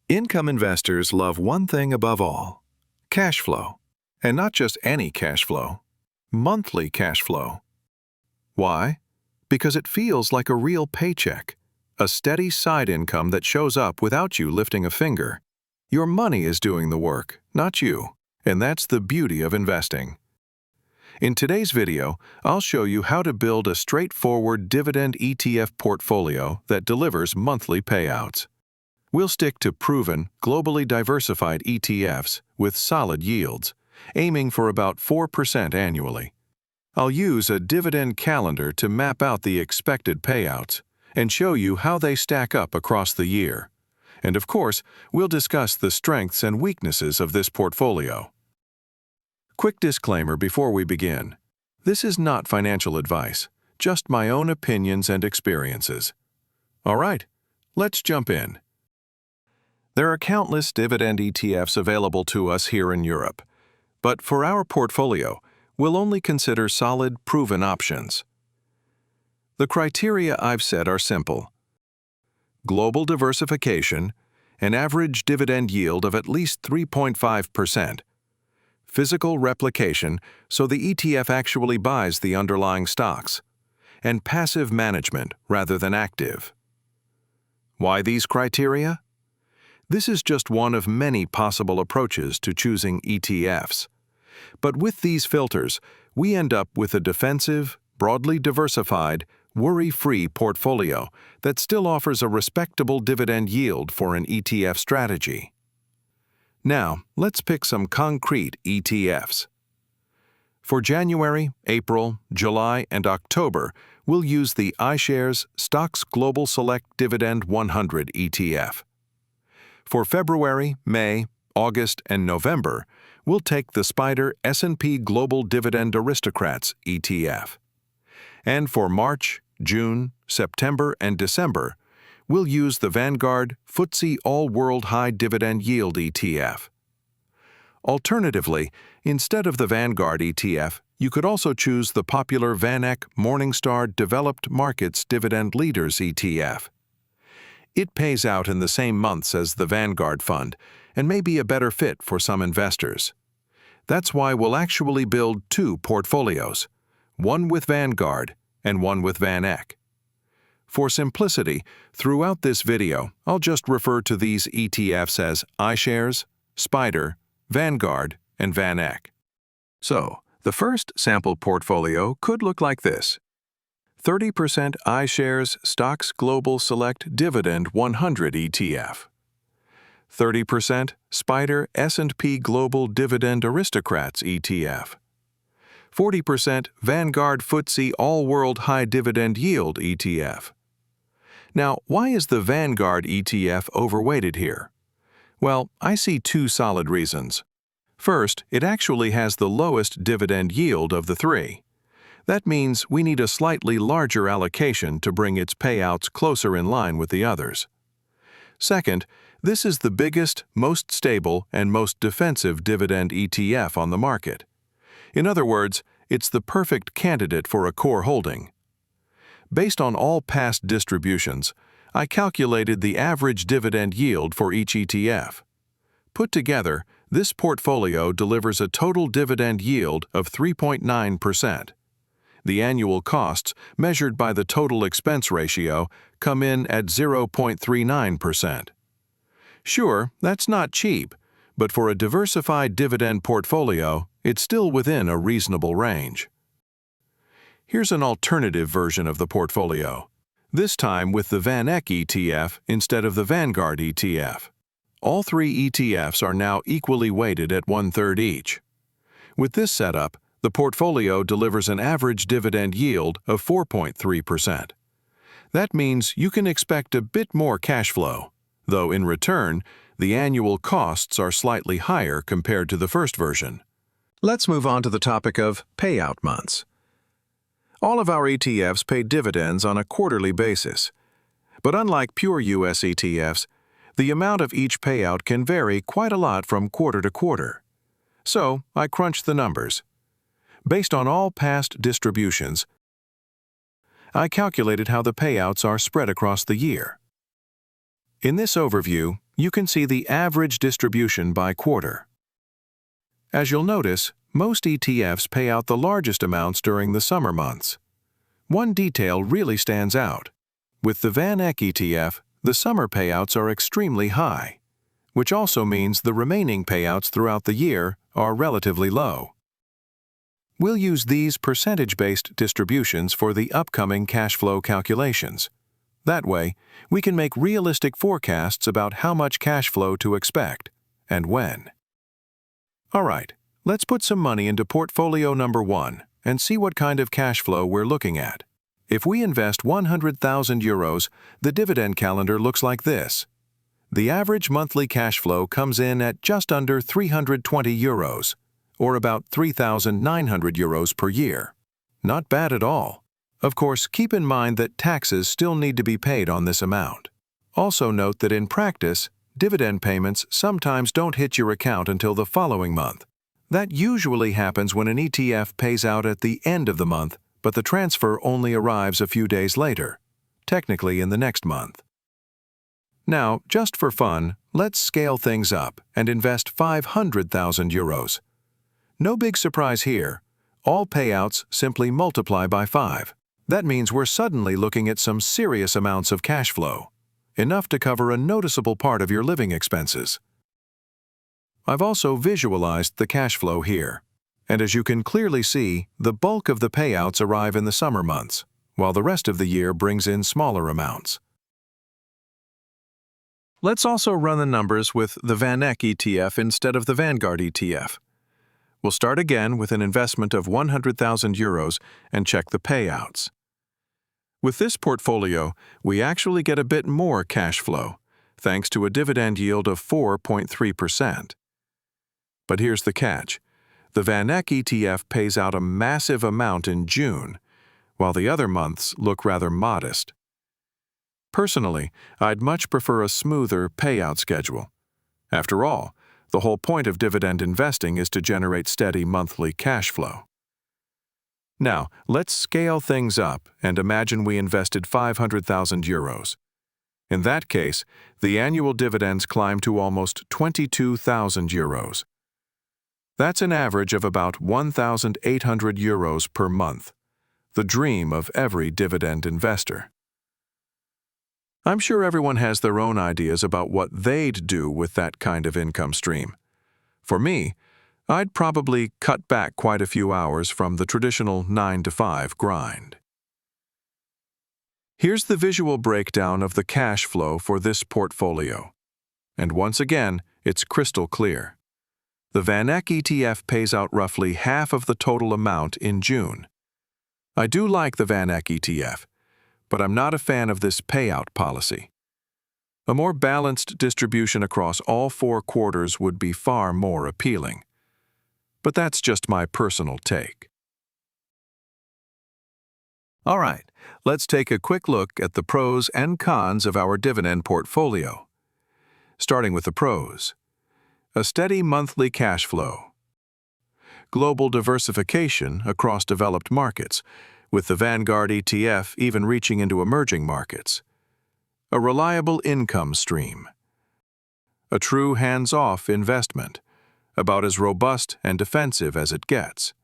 Income investors love one thing above all: cash flow. And not just any cash flow, monthly cash flow. Why? Because it feels like a real paycheck, a steady side income that shows up without you lifting a finger. Your money is doing the work, not you, and that's the beauty of investing. In today's video, I'll show you how to build a straightforward dividend ETF portfolio that delivers monthly payouts. We'll stick to proven, globally diversified ETFs with solid yields, aiming for about 4% annually. I'll use a dividend calendar to map out the expected payouts and show you how they stack up across the year. And of course, we'll discuss the strengths and weaknesses of this portfolio. Quick disclaimer before we begin. This is not financial advice, just my own opinions and experiences. All right, let's jump in. There are countless dividend ETFs available to us here in Europe, but for our portfolio, we'll only consider solid, proven options. The criteria I've set are simple: global diversification, an average dividend yield of at least 3.5%, physical replication so the ETF actually buys the underlying stocks, and passive management rather than active. Why these criteria? This is just one of many possible approaches to choosing ETFs. But with these filters, we end up with a defensive, broadly diversified, worry-free portfolio that still offers a respectable dividend yield for an ETF strategy. Now, let's pick some concrete ETFs. For January, April, July, and October, we'll use the iShares STOXX Global Select Dividend 100 ETF. For February, May, August, and November, we'll take the SPDR S&P Global Dividend Aristocrats ETF. And for March, June, September, and December, we'll use the Vanguard FTSE All-World High Dividend Yield ETF. Alternatively, instead of the Vanguard ETF, you could also choose the popular VanEck Morningstar Developed Markets Dividend Leaders ETF. It pays out in the same months as the Vanguard fund and may be a better fit for some investors. That's why we'll actually build two portfolios, one with Vanguard and one with VanEck. For simplicity, throughout this video, I'll just refer to these ETFs as iShares, SPDR, Vanguard, and VanEck. So, the first sample portfolio could look like this: 30% iShares STOXX Global Select Dividend 100 ETF, 30% SPDR S&P Global Dividend Aristocrats ETF, 40% Vanguard FTSE All-World High Dividend Yield ETF. Now, why is the Vanguard ETF overweighted here? Well, I see two solid reasons. First, it actually has the lowest dividend yield of the three. That means we need a slightly larger allocation to bring its payouts closer in line with the others. Second, this is the biggest, most stable, and most defensive dividend ETF on the market. In other words, it's the perfect candidate for a core holding. Based on all past distributions, I calculated the average dividend yield for each ETF. Put together, this portfolio delivers a total dividend yield of 3.9%. The annual costs, measured by the total expense ratio, come in at 0.39%. Sure, that's not cheap, but for a diversified dividend portfolio, it's still within a reasonable range. Here's an alternative version of the portfolio, this time with the VanEck ETF instead of the Vanguard ETF. All three ETFs are now equally weighted at 1/3 each. With this setup, the portfolio delivers an average dividend yield of 4.3%. That means you can expect a bit more cash flow, though in return, the annual costs are slightly higher compared to the first version. Let's move on to the topic of payout months. All of our ETFs pay dividends on a quarterly basis, but unlike pure US ETFs, the amount of each payout can vary quite a lot from quarter to quarter. So, I crunched the numbers. Based on all past distributions, I calculated how the payouts are spread across the year. In this overview, you can see the average distribution by quarter. As you'll notice, most ETFs pay out the largest amounts during the summer months. One detail really stands out. With the VanEck ETF, the summer payouts are extremely high, which also means the remaining payouts throughout the year are relatively low. We'll use these percentage-based distributions for the upcoming cash flow calculations. That way, we can make realistic forecasts about how much cash flow to expect and when. All right, let's put some money into portfolio number 1 and see what kind of cash flow we're looking at. If we invest 100,000 euros, the dividend calendar looks like this. The average monthly cash flow comes in at just under 320 euros, or about 3,900 euros per year. Not bad at all. Of course, keep in mind that taxes still need to be paid on this amount. Also note that in practice, dividend payments sometimes don't hit your account until the following month. That usually happens when an ETF pays out at the end of the month, but the transfer only arrives a few days later, technically in the next month. Now, just for fun, let's scale things up and invest 500,000 euros. No big surprise here. All payouts simply multiply by 5. That means we're suddenly looking at some serious amounts of cash flow, enough to cover a noticeable part of your living expenses. I've also visualized the cash flow here, and as you can clearly see, the bulk of the payouts arrive in the summer months, while the rest of the year brings in smaller amounts. Let's also run the numbers with the VanEck ETF instead of the Vanguard ETF. We'll start again with an investment of 100,000 euros and check the payouts. With this portfolio, we actually get a bit more cash flow, thanks to a dividend yield of 4.3%. But here's the catch. The VanEck ETF pays out a massive amount in June, while the other months look rather modest. Personally, I'd much prefer a smoother payout schedule. After all, the whole point of dividend investing is to generate steady monthly cash flow. Now, let's scale things up and imagine we invested 500,000 euros. In that case, the annual dividends climb to almost 22,000 euros. That's an average of about 1,800 euros per month, the dream of every dividend investor. I'm sure everyone has their own ideas about what they'd do with that kind of income stream. For me, I'd probably cut back quite a few hours from the traditional 9-to-5 grind. Here's the visual breakdown of the cash flow for this portfolio. And once again, it's crystal clear. The VanEck ETF pays out roughly half of the total amount in June. I do like the VanEck ETF, but I'm not a fan of this payout policy. A more balanced distribution across all 4 quarters would be far more appealing. But that's just my personal take. All right, let's take a quick look at the pros and cons of our dividend portfolio. Starting with the pros. A steady monthly cash flow. Global diversification across developed markets, with the Vanguard ETF even reaching into emerging markets. A reliable income stream. A true hands-off investment, about as robust and defensive as it gets.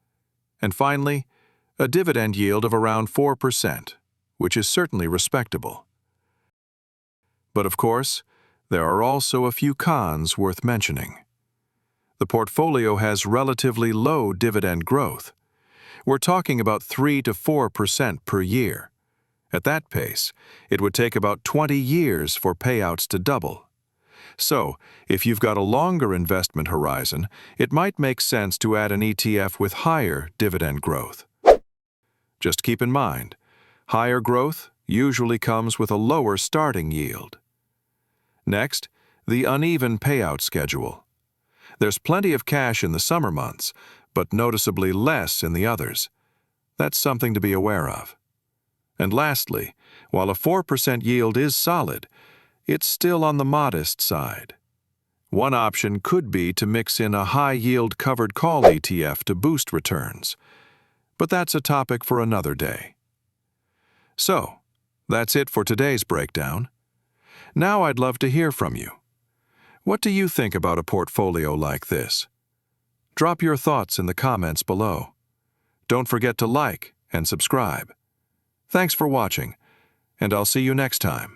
And finally, a dividend yield of around 4%, which is certainly respectable. But of course, there are also a few cons worth mentioning. The portfolio has relatively low dividend growth. We're talking about 3 to 4% per year. At that pace, it would take about 20 years for payouts to double. So, if you've got a longer investment horizon, it might make sense to add an ETF with higher dividend growth. Just keep in mind, higher growth usually comes with a lower starting yield. Next, the uneven payout schedule. There's plenty of cash in the summer months, but noticeably less in the others. That's something to be aware of. And lastly, while a 4% yield is solid, it's still on the modest side. One option could be to mix in a high-yield covered call ETF to boost returns, but that's a topic for another day. So, that's it for today's breakdown. Now I'd love to hear from you. What do you think about a portfolio like this? Drop your thoughts in the comments below. Don't forget to like and subscribe. Thanks for watching, and I'll see you next time.